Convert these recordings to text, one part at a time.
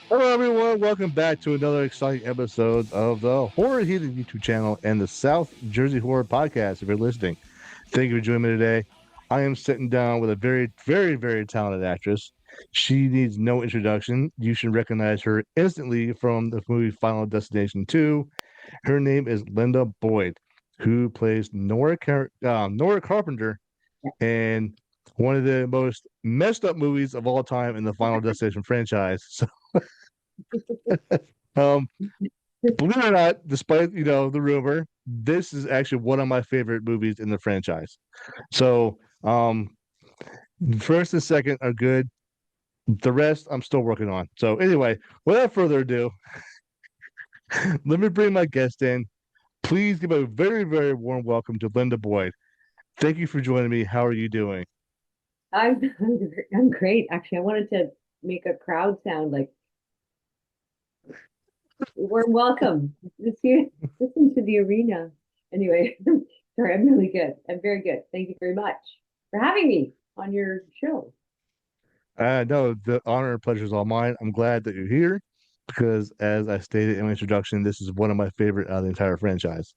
Hello, everyone. Welcome back to another exciting episode of the Horror Heathen YouTube channel and the South Jersey Horror Podcast. If you're listening, thank you for joining me today. I am sitting down with a very, very, very talented actress. She needs no introduction. You should recognize her instantly from the movie Final Destination 2. Her name is Lynda Boyd, who plays Nora Carpenter in one of the most messed up movies of all time in the Final Destination franchise. So, um, believe it or not, despite the rumor, this is actually one of my favorite movies in the franchise. So, first and second are good. The rest I'm still working on. So, anyway, without further ado, let me bring my guest in. Please give a very, very warm welcome to Lynda Boyd. Thank you for joining me. How are you doing? I'm I'm great. Actually, I wanted to make a crowd sound like we're welcome. Listen to the arena. Anyway, sorry, I'm really good. I'm very good. Thank you very much for having me on your show. No, the honor and pleasure is all mine. I'm glad that you're here because, as I stated in my introduction, this is one of my favorite out of the entire franchise.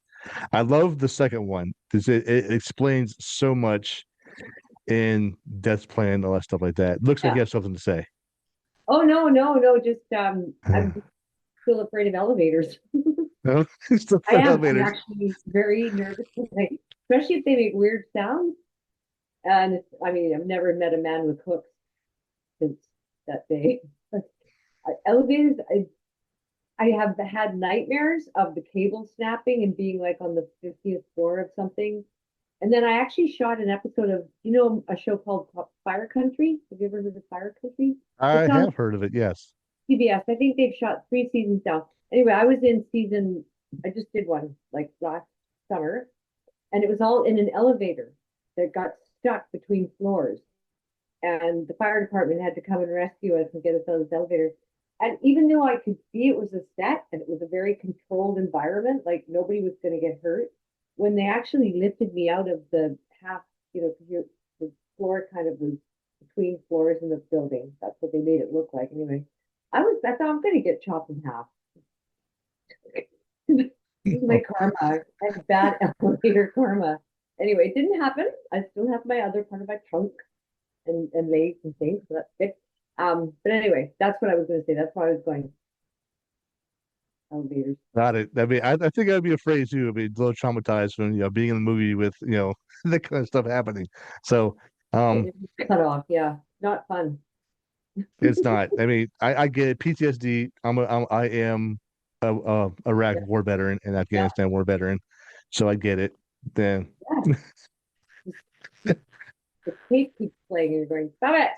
I love the second one because it explains so much in Death's Plan and all that stuff like that. Looks like Yeah. you have something to say. Oh no, no, no. Just I'm just still afraid of elevators. No, stuff I for am. I'm elevators. actually very nervous, especially if they make weird sounds. And I mean, I've never met a man with hooks since that day. Elevators, I have had nightmares of the cable snapping and being like on the 50th floor of something. And then I actually shot an episode of, a show called Fire Country. Have you ever heard of Fire Country? I It's on have heard of it. Yes. CBS. I think they've shot 3 seasons now. Anyway, I was in season, I just did one like last summer, and it was all in an elevator that got stuck between floors. And the fire department had to come and rescue us and get us out of this elevator. And even though I could see it was a set and it was a very controlled environment, like nobody was going to get hurt, when they actually lifted me out of the half, the floor kind of was between floors in the building. That's what they made it look like. Anyway, I thought I'm going to get chopped in half. This is my karma. I have bad elevator karma. Anyway, it didn't happen. I still have my other part of my trunk and legs and things. So that's good. But anyway, that's what I was going to say. That's why I was going elevators. Got it. I mean, I think I'd be afraid too. I'd be a little traumatized from being in the movie with that kind of stuff happening. So, um, Cut off. Yeah, not fun. it's not. I mean, I get it. PTSD. I am a Iraq Yeah, war veteran and yeah, Afghanistan war veteran, so I get it. Then, yeah. The tape keeps playing, and you're going, stop it.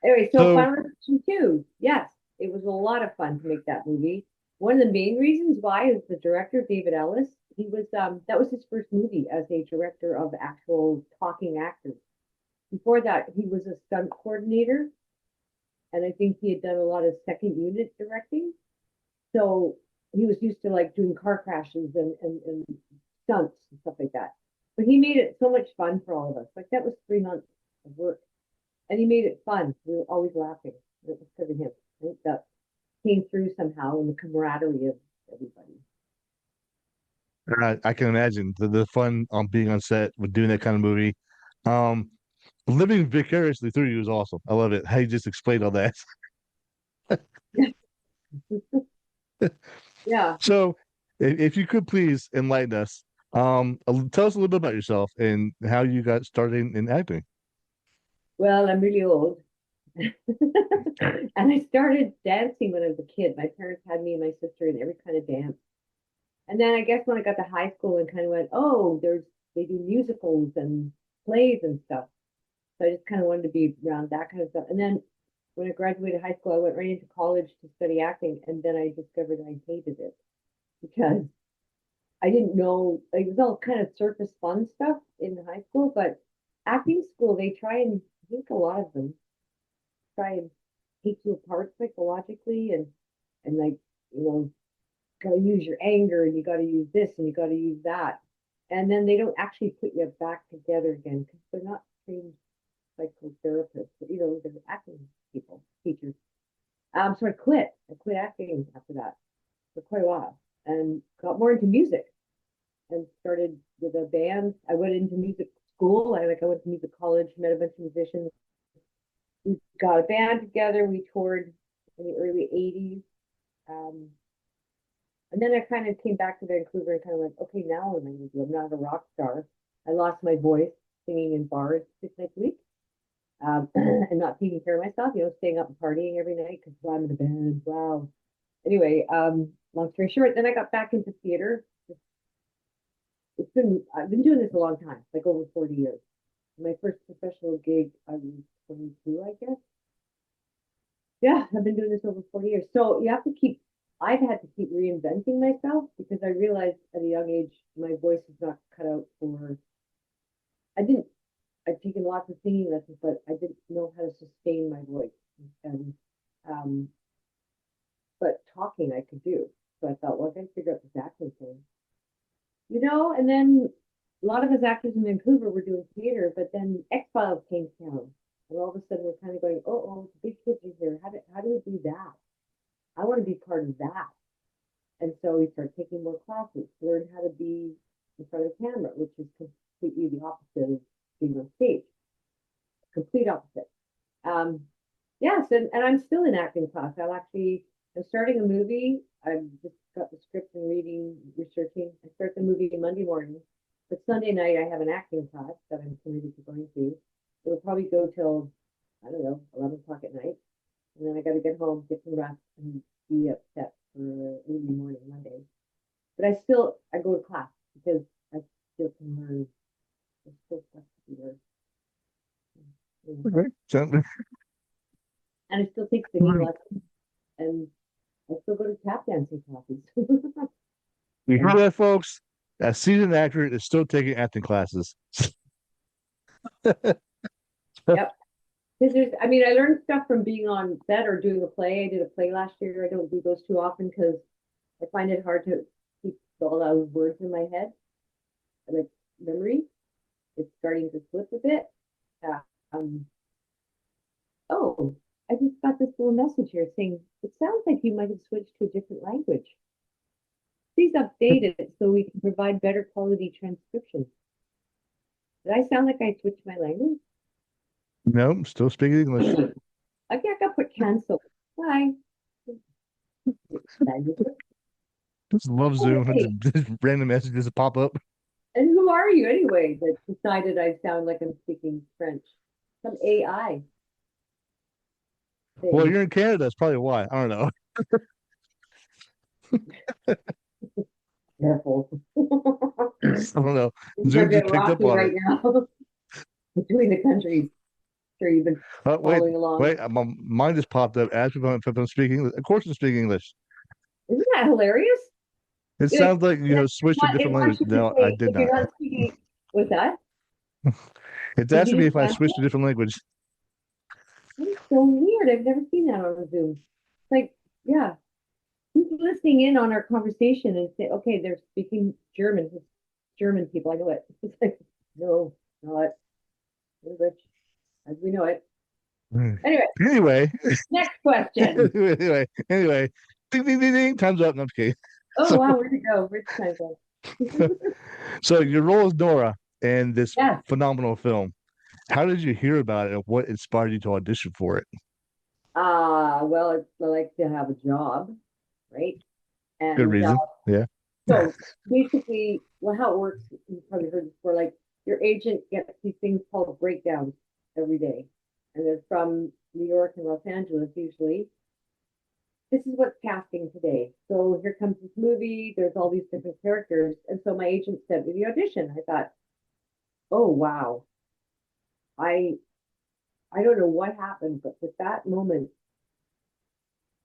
Anyway, so so Final Destination 2, yes, it was a lot of fun to make that movie. One of the main reasons why is the director David Ellis. He was that was his first movie as a director of actual talking actors. Before that, he was a stunt coordinator, and I think he had done a lot of second unit directing. So he was used to like doing car crashes and stunts and stuff like that. But he made it so much fun for all of us. Like that was 3 months of work, and he made it fun. We were always laughing. It was because of him. I think that came through somehow in the camaraderie of everybody. I can imagine the fun on being on set with doing that kind of movie. Um, Living vicariously through you is awesome. I love it. How you just explained all that. Yeah. So, if you could please enlighten us, tell us a little bit about yourself and how you got started in acting. Well, I'm really old. And I started dancing when I was a kid. My parents had me and my sister in every kind of dance. And then I guess when I got to high school and kind of went, oh, they do musicals and plays and stuff. So I just kind of wanted to be around that kind of stuff. And then when I graduated high school, I went right into college to study acting. And then I discovered I hated it because I didn't know, like, it was all kind of surface fun stuff in high school. But acting school, they try and, I think a lot of them try and take you apart psychologically and like, you know, got to use your anger and you got to use this and you got to use that. And then they don't actually put you back together again because they're not trained psychotherapists, they're acting people, teachers. So I quit. I quit acting after that for quite a while and got more into music and started with a band. I went into music school. I went to music college, met a bunch of musicians. We got a band together. We toured in the early 80s. Um, and then I kind of came back to Vancouver and kind of went, okay, now what am I going to do? I'm not a rock star. I lost my voice singing in bars 6 nights a week. And not taking care of myself, staying up and partying every night because I'm in a band. Wow. Anyway, long story short, then I got back into theater. I've been doing this a long time, like over 40 years. My first professional gig, I was 22, I guess. Yeah, I've been doing this over 40 years. So I've had to keep reinventing myself because I realized at a young age, my voice is not cut out for, I didn't, I've taken lots of singing lessons, but I didn't know how to sustain my voice. And, um, but talking I could do. So I thought, well, I got to figure out this acting thing. And then a lot of us actors in Vancouver were doing theater, but then X-Files came to town. And all of a sudden we're kind of going, oh, the big kids are here. How do we do that? I want to be part of that. And so we started taking more classes, learn how to be in front of the camera, which is completely the opposite of being on stage. Complete opposite. Yes, and I'm still in acting class. I'm starting a movie. I've just got the script and reading, researching. I start the movie Monday morning. But Sunday night, I have an acting class that I'm committed to going to. It'll probably go till, I don't know, 11 o'clock at night. And then I got to get home, get some rest, and be upset for early morning Monday. But I go to class because I still can learn. There's still stuff to be learned. Okay. So, And I still take singing lessons, and I still go to tap dancing classes. you hear that, folks? A seasoned actor is still taking acting classes. Yep. Because I learned stuff from being on set or doing a play. I did a play last year. I don't do those too often because I find it hard to keep all those words in my head. Like memory, it's starting to slip a bit. Uh, um, oh, I just got this little message here saying it sounds like you might have switched to a different language. Please update it so we can provide better quality transcription. Did I sound like I switched my language? No, I'm still speaking English. I think I put cancel. Why? Just love Zoom. Hey, Just random messages that pop up. and who are you anyway that decided I sound like I'm speaking French? Some AI Well, thing. you're in Canada. That's probably why. I don't know. Careful. I don't know. Things are a Zoom bit just picked up rocky on right it. now between the countries. Sure, you've been Wait, following along. wait. My mind just popped up. As if I'm speaking English. Of course, I'm speaking English. Isn't that hilarious? It Like, sounds like you have switched to a it different language. wants you to No, I say did if you're not. not speaking with that, It's did you asking me just if I cancel? switched to a different language. That's so weird. I've never seen that on a Zoom. Like, yeah, who's listening in on our conversation and say, okay, they're speaking German. It's German people. I know it. It's like, no, not English as we know it. Anyway, Anyway, next question. anyway. Ding, ding, ding, ding. Time's up. No, I'm kidding. Oh, So, wow, where'd it go? Where'd the time go? so your role as Nora in this Yes. phenomenal film. How did you hear about it and what inspired you to audition for it? Well, I like to have a job, right? Good And reason. Yeah. so basically, well, how it works, you've probably heard before, like your agent gets these things called breakdowns every day. And they're from New York and Los Angeles usually. This is what's casting today. So here comes this movie. There's all these different characters. And so my agent sent me the audition. I thought, oh wow. I I don't know what happened, but with that moment,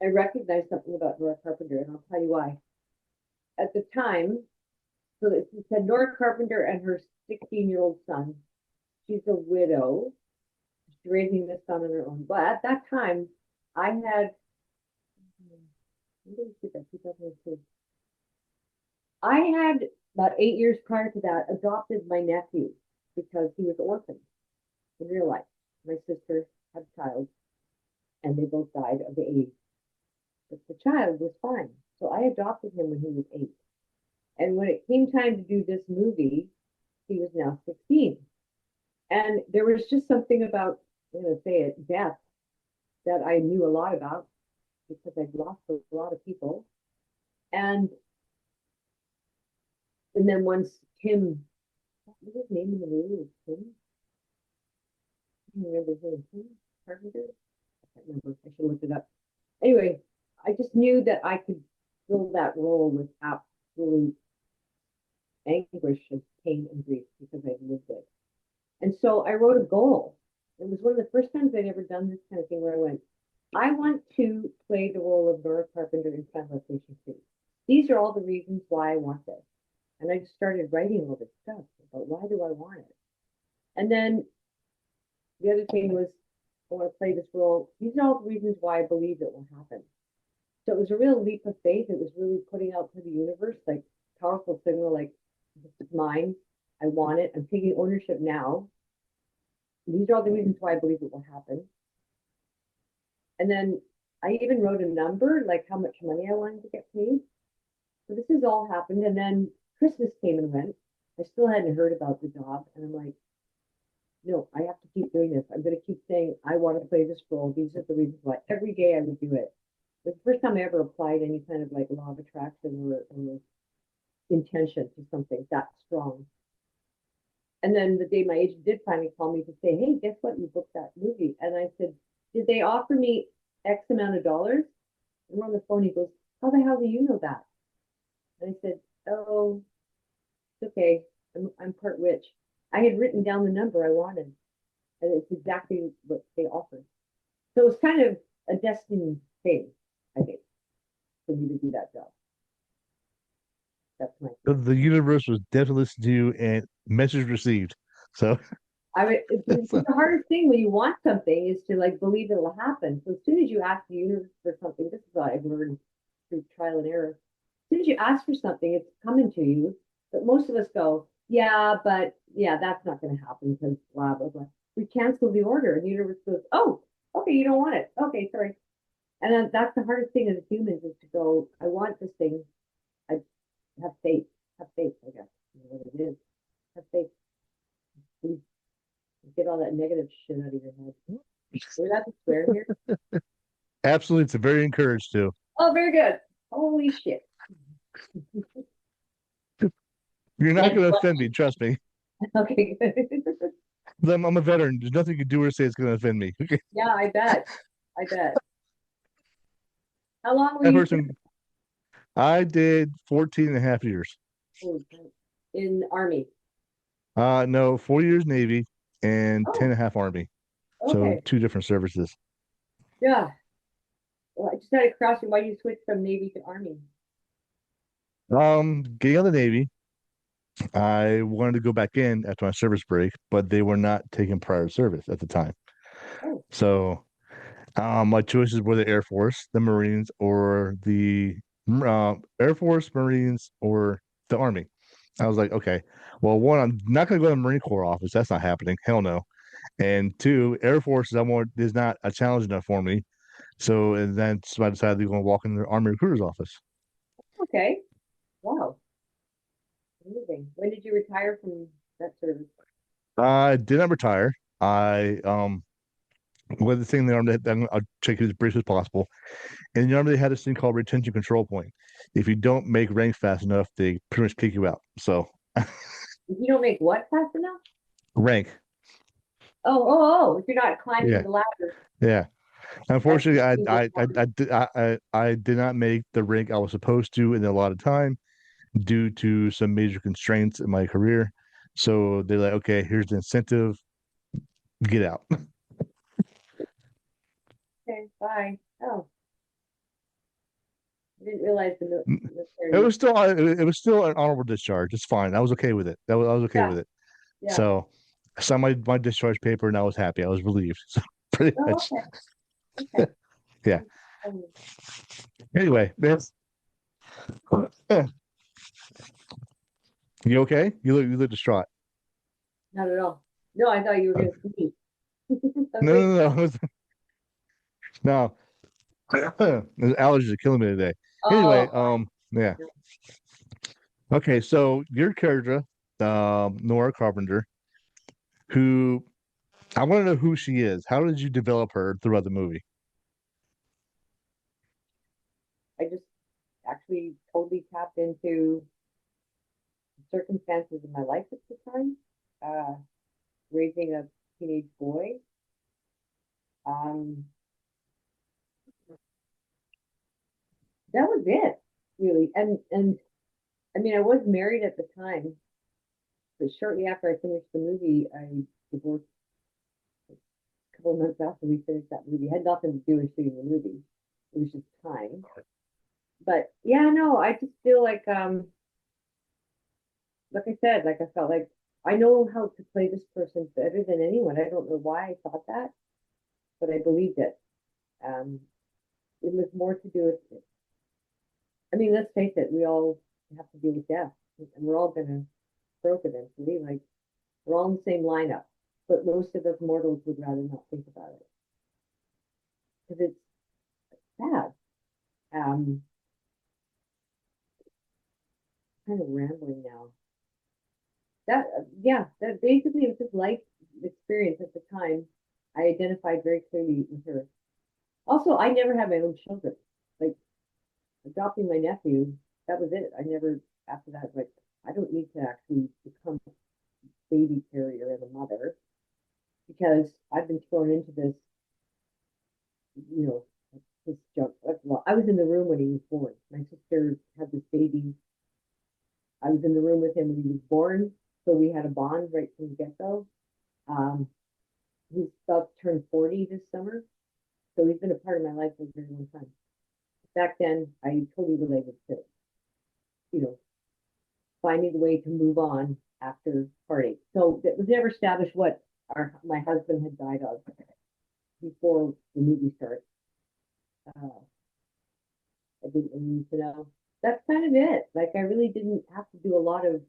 I recognized something about Nora Carpenter, and I'll tell you why. At the time, so it said Nora Carpenter and her 16-year-old son. She's a widow. She's raising this son on her own. But at that time, I had, when did we see that? 2002. I had about 8 years prior to that adopted my nephew because he was orphaned in real life. My sister had a child, and they both died of the AIDS. but the child was fine. So I adopted him when he was 8. And when it came time to do this movie, he was now 16. And there was just something about, I'm going to say it, death that I knew a lot about because I'd lost a lot of people. And and then once Tim, what was his name in the movie? Was Tim? I don't remember his name. Tim Carpenter? I can't remember. I should look it up. Anyway, I just knew that I could fill that role with absolute anguish of pain and grief because I'd lived it. And so I wrote a goal. It was one of the first times I'd ever done this kind of thing where I went, I want to play the role of Nora Carpenter in Translation 2. These are all the reasons why I want this. And I just started writing all this stuff about why do I want it. And then the other thing was, I want to play this role. These are all the reasons why I believe it will happen. So it was a real leap of faith. It was really putting out to the universe, like powerful signal, like this is mine. I want it. I'm taking ownership now. These are all the reasons why I believe it will happen. And then I even wrote a number, like how much money I wanted to get paid. So this has all happened. And then Christmas came and went. I still hadn't heard about the job. And I'm like, no, I have to keep doing this. I'm going to keep saying, I want to play this role. These are the reasons why. Every day I would do it. It was the first time I ever applied any kind of like law of attraction or intention to something that strong. And then the day my agent did finally call me to say, hey, guess what? You booked that movie. And I said, did they offer me X amount of dollars? And we're on the phone. He goes, how the hell do you know that? And I said, oh, it's okay. I'm part rich. I had written down the number I wanted, and it's exactly what they offered. So it's kind of a destiny thing, I think, for me to do that job. That's my. The universe was definitely listening to you and message received. So, I mean, it's so the hardest thing when you want something is to like believe it will happen. So as soon as you ask the universe for something, this is what I've learned through trial and error. As soon as you ask for something, it's coming to you. But most of us go, yeah, but yeah, that's not going to happen because blah blah blah. We cancel the order, and the universe goes, oh, okay, you don't want it. Okay, sorry. And that's the hardest thing as humans is to go, I want this thing. I have faith. Have faith, I guess, is what it is. Have faith. Please get all that negative shit out of your head. We're not to swear here. absolutely, it's very encouraged to. Oh, very good. Holy shit. You're not Like going to what? offend me, trust me. Okay, good. I'm a veteran. There's nothing you can do or say it's going to offend me. Yeah, I bet. I bet. How long were That you person, I did 14 and a half years. in Army? No, 4 years Navy and 10 Oh, and a half Army. So okay. two different services. Yeah. Well, I just had a question. Why you switch from Navy to Army? Getting out of the Navy, I wanted to go back in after my service break, but they were not taking prior service at the time. Oh, So my choices were the Air Force, the Marines, or the Air Force, Marines, or the Army. I was like, okay, well, one, I'm not going to go to the Marine Corps office. That's not happening. Hell no. And two, Air Force is not a challenge enough for me. So and then so I decided to go and walk in the Army recruiter's office. okay. Wow. Amazing. When did you retire from that service? I did not retire. I With the thing in the Army, I'll take it as brief as possible. In the Army, they had this thing called retention control point. If you don't make rank fast enough, they pretty much kick you out. So If you don't make what fast enough? rank, If you're not climbing yeah, the ladder, yeah. that's Unfortunately, I did not make the rank I was supposed to in a lot of time due to some major constraints in my career. So they're like, okay, here's the incentive, get out. okay, bye. Oh, I didn't realize the It military. was still it was still an honorable discharge. It's fine. I was okay with it. I was okay Yeah, with it. yeah. So I signed my discharge paper and I was happy. I was relieved. So pretty Oh, much, okay, okay. yeah. Um, Anyway, that's you okay? You look distraught. Not at all. No, I thought you were Uh, going to sneeze. I was No, waiting. no, no, no. The allergies are killing me today. Anyway, Oh, yeah. Okay, so your character, Nora Carpenter, who I want to know who she is. How did you develop her throughout the movie? I just actually totally tapped into the circumstances of my life at the time. Uh, Raising a teenage boy. Um, that was it, really. And I mean, I was married at the time, but shortly after I finished the movie, I divorced a couple of months after we finished that movie. It had nothing to do with shooting the movie. It was just time. But yeah, no, I just feel like I said, like I felt like I know how to play this person better than anyone. I don't know why I thought that, but I believed it. Um, it was more to do with, I mean, let's face it, we all have to deal with death, and we're all gonna stroke eventually. Like we're all in the same lineup, but most of us mortals would rather not think about it because it's sad. Um, Kind of rambling now. That yeah, that basically it was just life experience at the time. I identified very clearly with her. Also, I never had my own children. Like adopting my nephew, that was it. I never after that like I don't need to actually become a baby carrier and a mother because I've been thrown into this, you know, this junk. Well, I was in the room when he was born. My sister had this baby. I was in the room with him when he was born, so we had a bond right from the get go. Um, he's about to turn 40 this summer, so he's been a part of my life for a very long time. Back then, I totally related to, you know, finding a way to move on after heartache. So it was never established what my husband had died of before the movie starts. Uh, I didn't need to know. That's kind of it. Like I really didn't have to do a lot of,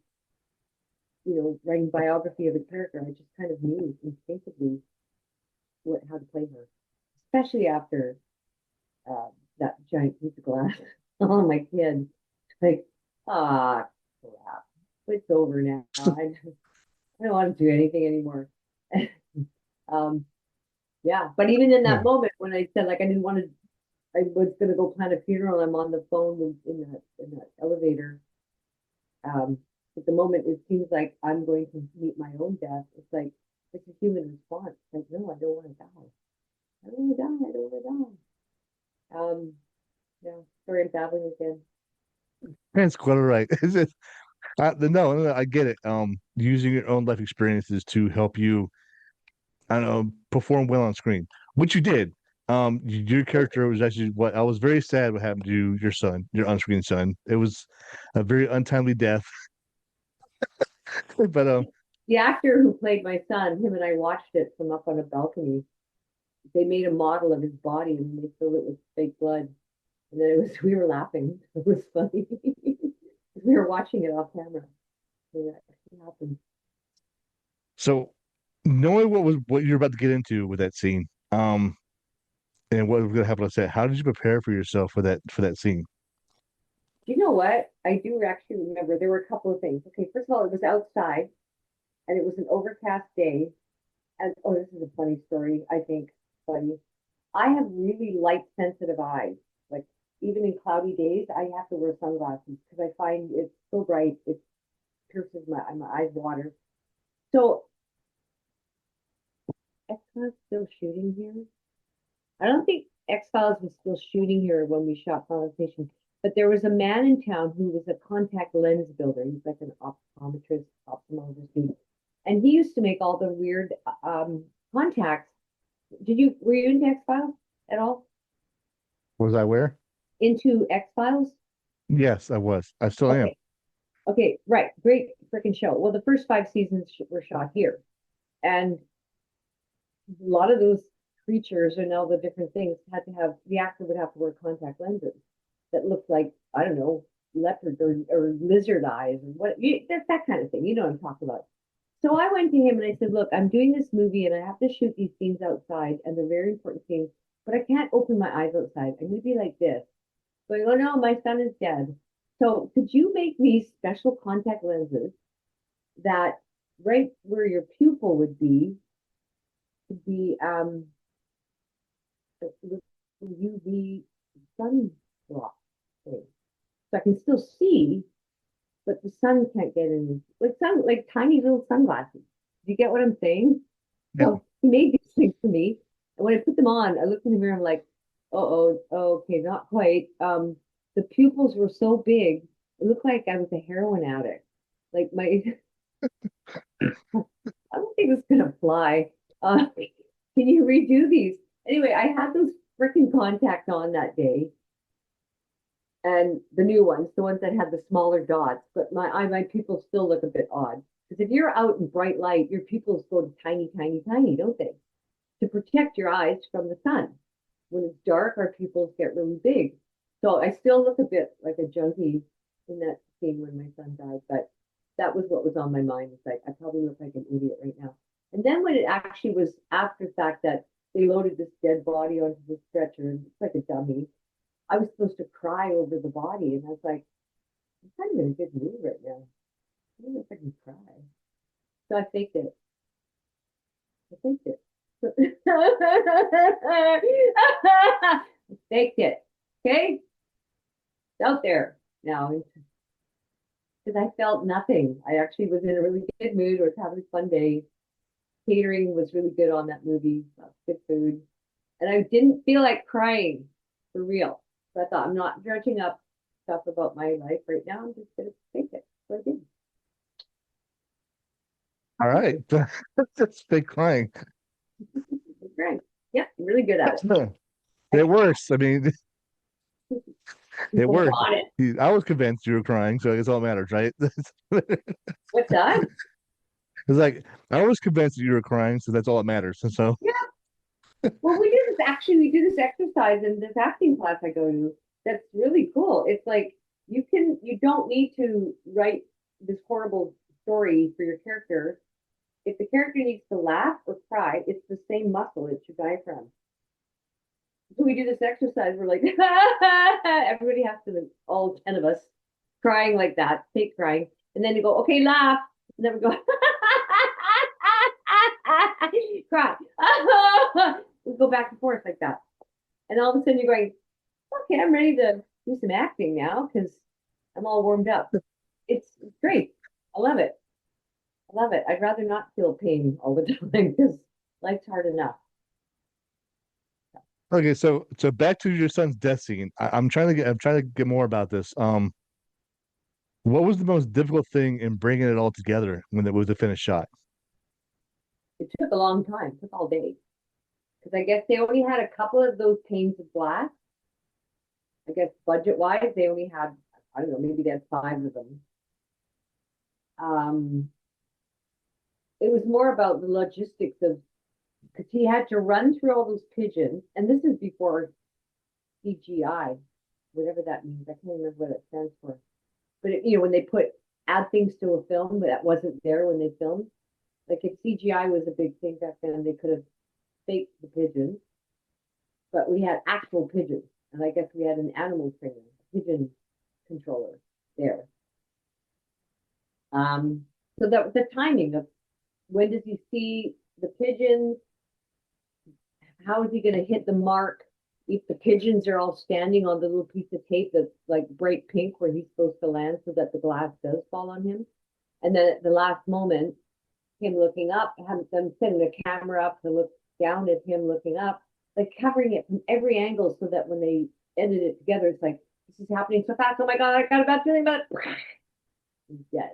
writing biography of a character. I just kind of knew instinctively how to play her, especially after uh, that giant piece of glass on my kid. Like, ah, crap. It's over now. I don't want to do anything anymore. um, yeah, but even in that Yeah. moment when I said like I didn't want to, I was going to go plan a funeral. I'm on the phone in that elevator. Um, at the moment, it seems like I'm going to meet my own death. It's like it's a human response. Like, no, I don't want to die. I don't want to die. I don't want to die. Yeah. Sorry, I'm babbling again. That's quite all right. It's just, no, I get it. Using your own life experiences to help you, I don't know, perform well on screen, which you did. Your character was actually what I was very sad what happened to your son, your on-screen son. It was a very untimely death, but The actor who played my son, him and I watched it from up on a balcony. They made a model of his body and they filled it with fake blood. And then it was we were laughing. It was funny. We were watching it off camera. So that actually happened. so knowing what you're about to get into with that scene, and what was going to happen, I said, how did you prepare for yourself for that scene? Do you know what? I do actually remember there were a couple of things. Okay, first of all, it was outside and it was an overcast day. And oh, this is a funny story, I think. Funny. I have really light sensitive eyes. Like even in cloudy days, I have to wear sunglasses because I find it's so bright, it pierces my eyes water. So X Files still shooting here? I don't think X Files was still shooting here when we shot Final Station, but there was a man in town who was a contact lens builder. He's like an optometrist, ophthalmologist, and he used to make all the weird contacts. Were you into X Files at all? Was I where? Into X Files? Yes, I was. I still am. Okay, okay, right, great freaking show. Well, the first 5 seasons were shot here, and a lot of those creatures and all the different things had to have the actor would have to wear contact lenses that looked like I don't know leopard or lizard eyes or that kind of thing. You know what I'm talking about. So I went to him and I said, "Look, I'm doing this movie and I have to shoot these scenes outside, and they're very important scenes. but I can't open my eyes outside. I'm gonna be like this. So I go, no, my son is dead. So could you make me special contact lenses that right where your pupil would be could be UV sunblock thing. So I can still see, but the sun can't get in. Like tiny little sunglasses. Do you get what I'm saying? Yeah. So he made these things for me. And when I put them on, I looked in the mirror, I'm like, okay, not quite. The pupils were so big, it looked like I was a heroin addict. Like my I don't think it's gonna fly. Can you redo these? Anyway, I had those freaking contacts on that day, and the new ones, the ones that had the smaller dots. But my pupils still look a bit odd because if you're out in bright light, your pupils go to tiny, tiny, tiny, don't they? To protect your eyes from the sun. When it's dark, our pupils get really big. So I still look a bit like a junkie in that scene when my son died, but that was what was on my mind. It's like I probably look like an idiot right now. And then when it actually was after the fact that they loaded this dead body onto the stretcher and it's like a dummy, I was supposed to cry over the body, and I was like, I'm kind of in a good mood right now. I don't know if I can cry. So I faked it. I faked it. I faked it. Okay? It's out there now. Because I felt nothing. I actually was in a really good mood. I was having a fun day. Catering was really good on that movie. Good food. And I didn't feel like crying for real. So I thought, I'm not dredging up stuff about my life right now. I'm just going to fake it. So I did. All right. That's fake crying. Great. Yeah, I'm really good at it. It works. I mean, it People worked. want it. I was convinced you were crying, so I guess all that matters, right? What's that? It's like I was convinced that you were crying, so that's all that matters. And so, Yeah. Well, we do this exercise in this acting class I go to. That's really cool. It's like you don't need to write this horrible story for your character. If the character needs to laugh or cry, it's the same muscle. It's your diaphragm. So we do this exercise. We're like, everybody has to, all 10 of us, crying like that, fake crying. And then you go, okay, laugh. And then we go, cry. We go back and forth like that. And all of a sudden you're going, okay, I'm ready to do some acting now because I'm all warmed up. It's great. I love it. I love it. I'd rather not feel pain all the time because life's hard enough. okay, so back to your son's death scene. I'm trying to get more about this. What was the most difficult thing in bringing it all together when it was the finished shot? It took a long time. It took all day because I guess they only had a couple of those panes of glass. I guess budget wise, they only had, I don't know, maybe they had five of them. Um, it was more about the logistics of because he had to run through all those pigeons, and this is before CGI, whatever that means. I can't remember what it stands for. But when they add things to a film that wasn't there when they filmed, like if CGI was a big thing back then, they could have faked the pigeons, but we had actual pigeons, and I guess we had an animal trainer, a pigeon controller there. So that the timing of when does he see the pigeons? How is he going to hit the mark if the pigeons are all standing on the little piece of tape that's like bright pink where he's supposed to land so that the glass does fall on him? And then at the last moment, him looking up, them setting the camera up to look down at him looking up, like covering it from every angle so that when they ended it together, it's like, this is happening so fast. Oh my God, I got a bad feeling about it. He's dead.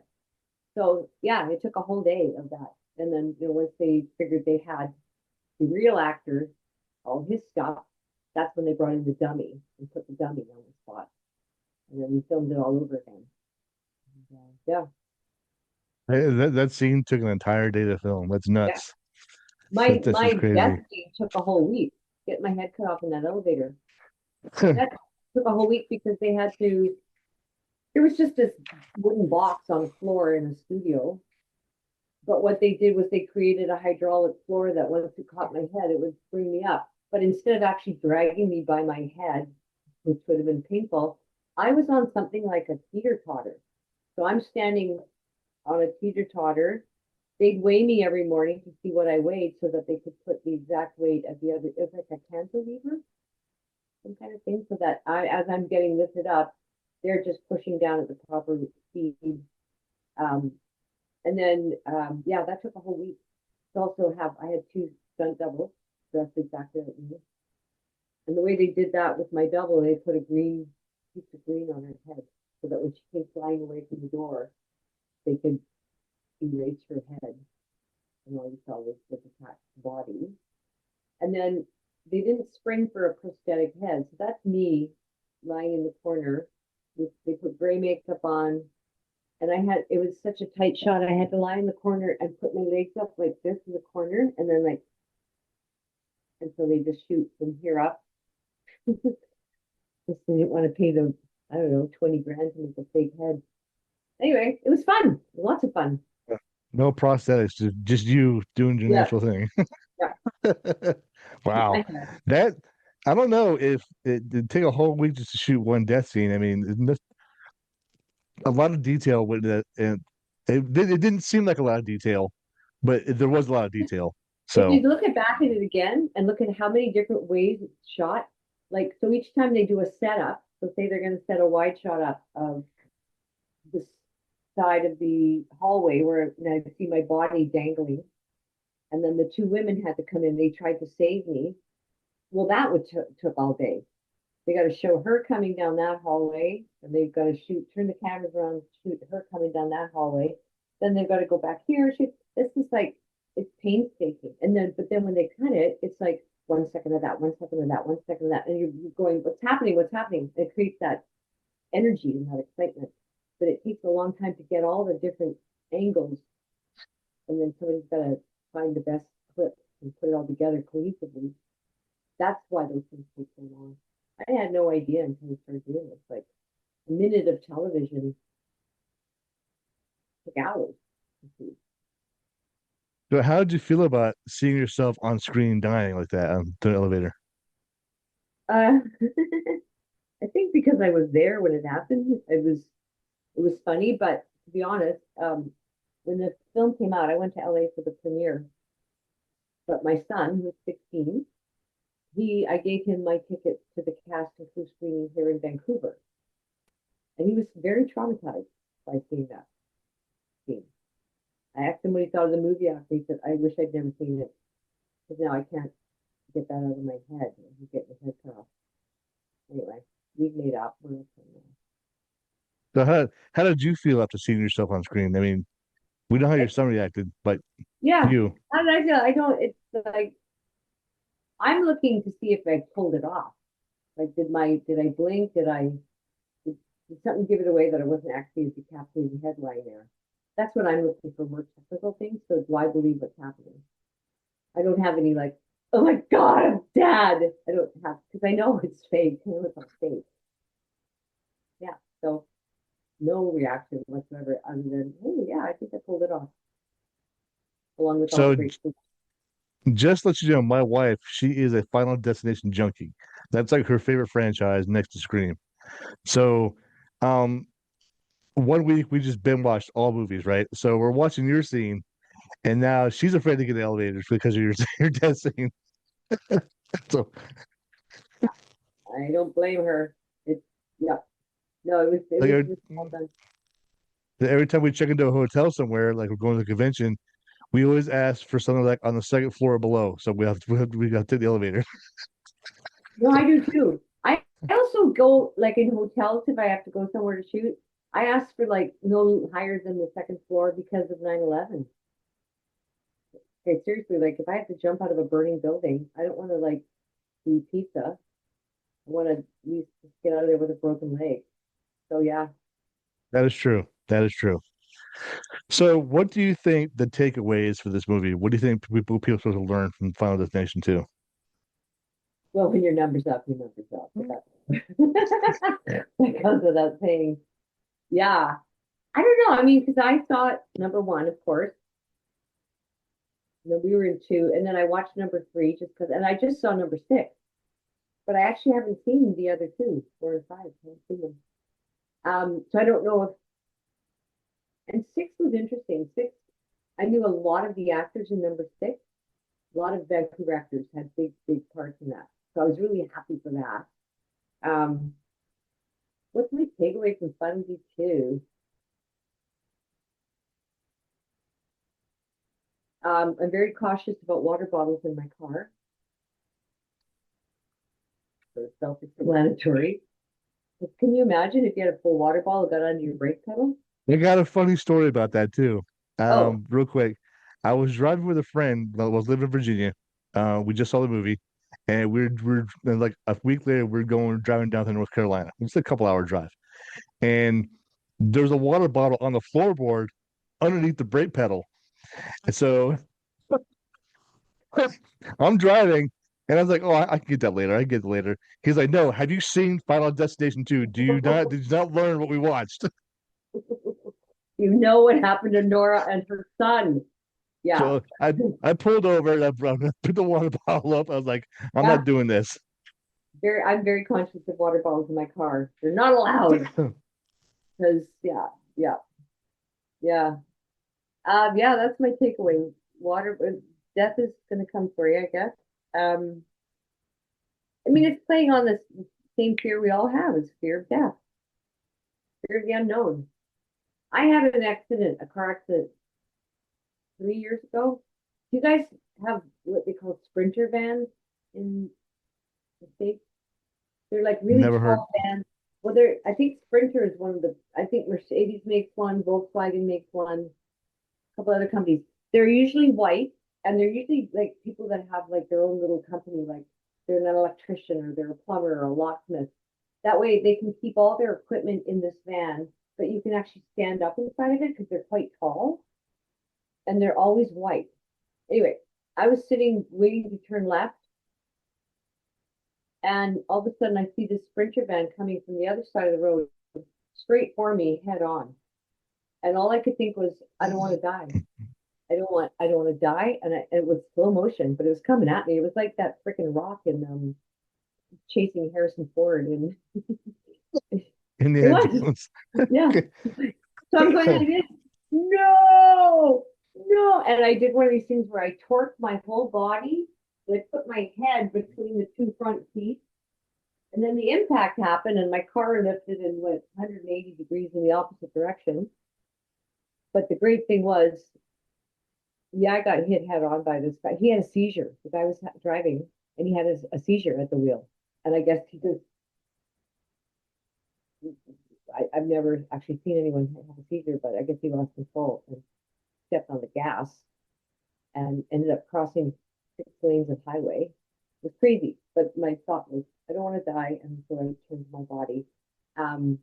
So yeah, it took a whole day of that. And then, once they figured they had the real actor, all his stuff, that's when they brought in the dummy and put the dummy on the spot. And then we filmed it all over again. And, yeah. That scene took an entire day to film. That's Yeah. nuts. That's just My death crazy. scene took a whole week. Get my head cut off in that elevator. That took a whole week because they had to. There was just this wooden box on the floor in a studio. But what they did was they created a hydraulic floor that once it caught my head, it would bring me up. but instead of actually dragging me by my head, which would have been painful, I was on something like a teeter-totter. So I'm standing on a teeter-totter. They'd weigh me every morning to see what I weighed so that they could put the exact weight of the other. It was like a cantilever, some kind of thing, so that as I'm getting lifted up, they're just pushing down at the proper speed. Um, and then, yeah, that took a whole week. To also I had two stunt doubles dressed exactly like me. And the way they did that with my double, they put a green piece of green on her head so that when she came flying away from the door, they could erase her head. And all you saw was the detached body. And then they didn't spring for a prosthetic head. So that's me lying in the corner. They put gray makeup on. And it was such a tight shot. I had to lie in the corner and put my legs up like this in the corner. And then and so they just shoot from here up. Just they didn't want to pay them, I don't know, 20 grand to make a fake head. Anyway, it was fun. Lots of fun. No prosthetics, just you doing your Yeah. natural thing. Yeah. Wow. That I don't know if it'd take a whole week just to shoot one death scene. I mean, a lot of detail with that, and it didn't seem like a lot of detail, but there was a lot of detail. If you So look back at it again and look at how many different ways it's shot, like so each time they do a setup, so say they're going to set a wide shot up of the side of the hallway where I see my body dangling, and then the two women had to come in. They tried to save me. Well, that would took all day. They got to show her coming down that hallway, and they've got to turn the cameras around, shoot her coming down that hallway. Then they've got to go back here. Shoot. This is like it's painstaking. But then when they cut it, it's like 1 second of that, 1 second of that, 1 second of that, and you're going, what's happening? What's happening? It creates that energy and that excitement. But it takes a long time to get all the different angles, and then somebody's got to find the best clip and put it all together cohesively. That's why those things take so long. I had no idea until we started doing this. Like a minute of television took hours to see. so how did you feel about seeing yourself on screen dying like that on the elevator? Uh, I think because I was there when it happened, it was funny. But to be honest, when the film came out, I went to LA for the premiere. But my son, who was 16, I gave him my ticket to the cast and crew screening here in Vancouver, and he was very traumatized by seeing that scene. I asked him what he thought of the movie after. He said, "I wish I'd never seen it because now I can't get that out of my head. He's getting his head cut off." Anyway, we've made up. We're okay now. So how did you feel after seeing yourself on screen? I mean, we know how your son reacted, but Yeah, you, how did I feel? I don't. It's like I'm looking to see if I pulled it off. Like, did I blink? Did something give it away that I wasn't actually a decapitated head lying there? That's what I'm looking for, more technical things. So do I believe what's happening? I don't have any like, oh my God, I'm dead. I don't have, because I know it's fake. I know it's not fake. Yeah. So no reaction whatsoever other than, hey, yeah, I think I pulled it off. Along with all the so great food. just let you know, my wife, she is a Final Destination junkie. That's like her favorite franchise next to Scream. So, um, one week we just binge watched all movies, right? So we're watching your scene, and now she's afraid to get in the elevators because of your your death scene. So, I don't blame her. It's, yeah. No, it was, it like was just all done. every time we check into a hotel somewhere, like we're going to the convention, we always ask for something like on the second floor or below. So we have to take the elevator. No, I do too. I also go like in hotels if I have to go somewhere to shoot. I ask for like no higher than the second floor because of 9/11. Okay, seriously, like if I have to jump out of a burning building, I don't want to like eat pizza. I want to at least just get out of there with a broken leg. So yeah. That is true. That is true. So, what do you think the takeaway is for this movie? What do you think people are supposed to learn from Final Destination 2? Well, when your number's up, your number's up. But that goes without saying. Yeah. I don't know. I mean, because I thought number one, of course, And then we were in two, and then I watched number three just because, and I just saw number six, but I actually haven't seen the other two, four and five. I haven't seen them. So I don't know if, and six was interesting. Six, I knew a lot of the actors in number six. A lot of Vancouver actors had big parts in that. So I was really happy for that. Um, what's my takeaway from Fundy 2? I'm very cautious about water bottles in my car. So self-explanatory. Can you imagine if you had a full water bottle got under your brake pedal? I got a funny story about that too. Oh, Real quick. I was driving with a friend that was living in Virginia. We just saw the movie, and we're and like a week later we're going driving down to North Carolina. It's a couple hour drive, and there's a water bottle on the floorboard underneath the brake pedal. And so I'm driving, and I was like, "Oh, I can get that later. I can get it later." He's like, "No, have you seen Final Destination 2? Do you not? Did you not learn what we watched?" you know what happened to Nora and her son. Yeah. So I pulled over and I put the water bottle up. I was like, "I'm not Yeah. doing this." I'm very conscious of water bottles in my car. They're not allowed because yeah, yeah. Yeah, that's my takeaway. Water death is gonna come for you, I guess. Um, I mean it's playing on this same fear we all have is fear of death, fear of the unknown. I had an accident, a car accident 3 years ago. Do you guys have what they call sprinter vans in the States? They're like really Never heard. tall vans. Well, they're I think Sprinter is one of the. I think Mercedes makes one, Volkswagen makes one, a couple other companies. They're usually white, and they're usually like people that have like their own little company, like they're an electrician or they're a plumber or a locksmith. That way, they can keep all their equipment in this van, but you can actually stand up inside of it because they're quite tall, and they're always white. Anyway, I was sitting waiting to turn left, and all of a sudden I see this Sprinter van coming from the other side of the road straight for me head on. And all I could think was, I don't want to die. I don't want to die. And it was slow motion, but it was coming at me. It was like that freaking rock in chasing Harrison Ford. And it Indiana was, Jones. yeah. So I'm going like this, no, no. And I did one of these things where I torqued my whole body. I put my head between the two front seats. And then the impact happened, and my car lifted and went 180 degrees in the opposite direction. But the great thing was, yeah, I got hit head on by this guy. He had a seizure. The guy was driving, and he had a seizure at the wheel. And I guess he just, I've never actually seen anyone have a seizure, but I guess he lost control and stepped on the gas and ended up crossing 6 lanes of highway. It was crazy. But my thought was, I don't want to die. And so I turned my body. Um,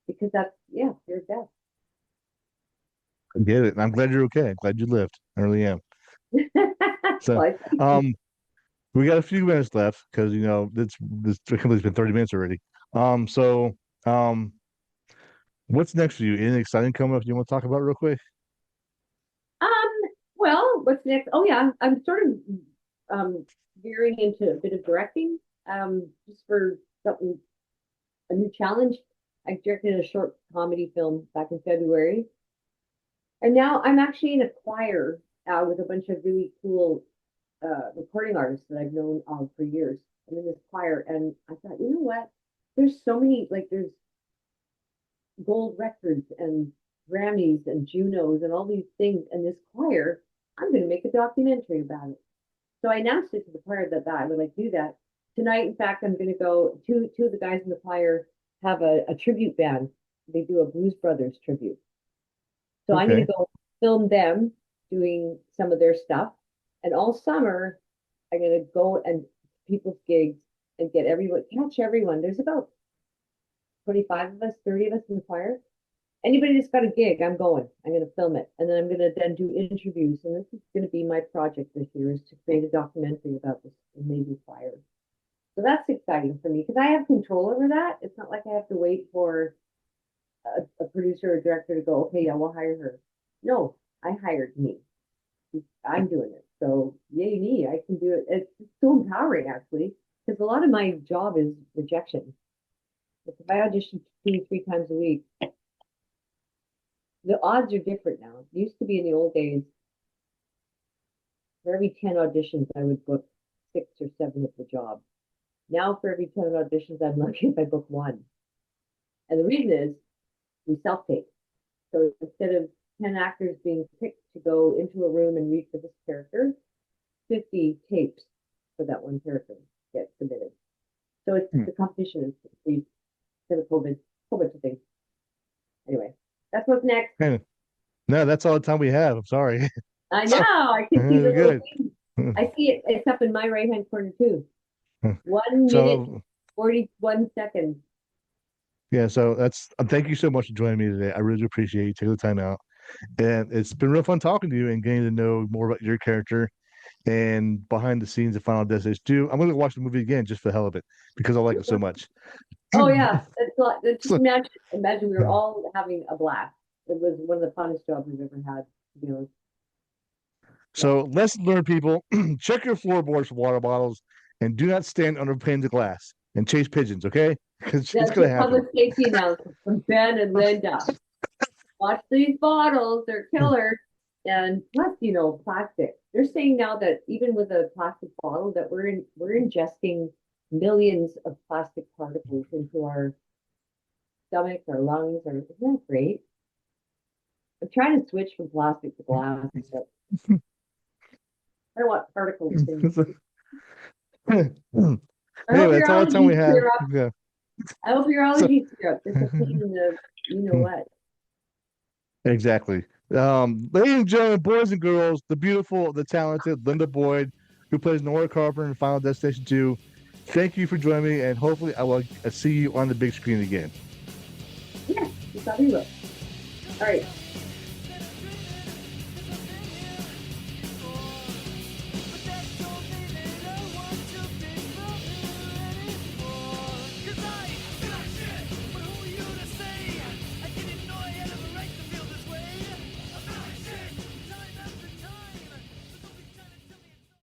because that's, yeah, fear of death. I get it. And I'm glad you're okay. I'm glad you lived. I really am. So, Well, um, we got a few minutes left because this company's been 30 minutes already. So, um, what's next for you? Anything exciting coming up you want to talk about real quick? um, well, what's next? Oh yeah, I'm sort of veering into a bit of directing. Just for something a new challenge. I directed a short comedy film back in February, and now I'm actually in a choir with a bunch of really cool recording artists that I've known for years. I'm in this choir, and I thought, you know what? There's so many like there's gold records and Grammys and Junos and all these things, and this choir. I'm going to make a documentary about it. So I announced it to the choir that I would like to do that tonight. In fact, I'm going to go. Two of the guys in the choir have a tribute band. They do a Blues Brothers tribute. So I'm going Okay. to go film them doing some of their stuff, and all summer I'm going to go and people's gigs and get everyone, catch everyone. There's about 25 of us, 30 of us in the choir. Anybody that's got a gig, I'm going. I'm going to film it, and then I'm going to then do interviews. And this is going to be my project this year is to create a documentary about this amazing choir. So that's exciting for me because I have control over that. It's not like I have to wait for a producer or director to go, okay, yeah, we'll hire her. No, I hired me. I'm doing it. So yay me, I can do it. It's so empowering actually, because a lot of my job is rejection. If I audition 2, 3 times a week, the odds are different now. It used to be in the old days, for every 10 auditions, I would book 6 or 7 of the job. Now, for every 10 auditions, I'm lucky if I book one. And the reason is we self tape. So instead of 10 actors being picked to go into a room and read for this character, 50 tapes for that one character get submitted. So it's the competition is these kind of COVID, whole bunch of things. Anyway, that's what's next. No, that's all the time we have. I'm sorry. I know. I can see the little Good. thing. I see it. It's up in my right hand corner too. 1 minute, So 41 seconds. yeah, so that's thank you so much for joining me today. I really appreciate you taking the time out. And it's been real fun talking to you and getting to know more about your character and behind the scenes of Final Destination 2. I'm gonna watch the movie again just for the hell of it because I like it so much. Oh yeah, that's just So, imagine we were all having a blast. It was one of the funnest jobs we've ever had, to be honest. so lesson learned, people. Check your floorboards for water bottles and do not stand under panes of glass and chase pigeons, okay? Because it's That's gonna your happen. public safety announcement from Ben and Lynda. Watch these bottles, they're killers. And plus, plastic. They're saying now that even with a plastic bottle, that we're ingesting millions of plastic particles into our stomach, our lungs, isn't that great? I'm trying to switch from plastic to glass, but I don't want particles in. I hope Anyway, your that's all the time we allergies have. clear up. Yeah. I hope your So allergies clear up. It's a pain in the what. exactly. Ladies and gentlemen, boys and girls, the beautiful, the talented Lynda Boyd, who plays Nora Carpenter in Final Destination 2. Thank you for joining me, and hopefully I will see you on the big screen again. Yes, you probably will. All right.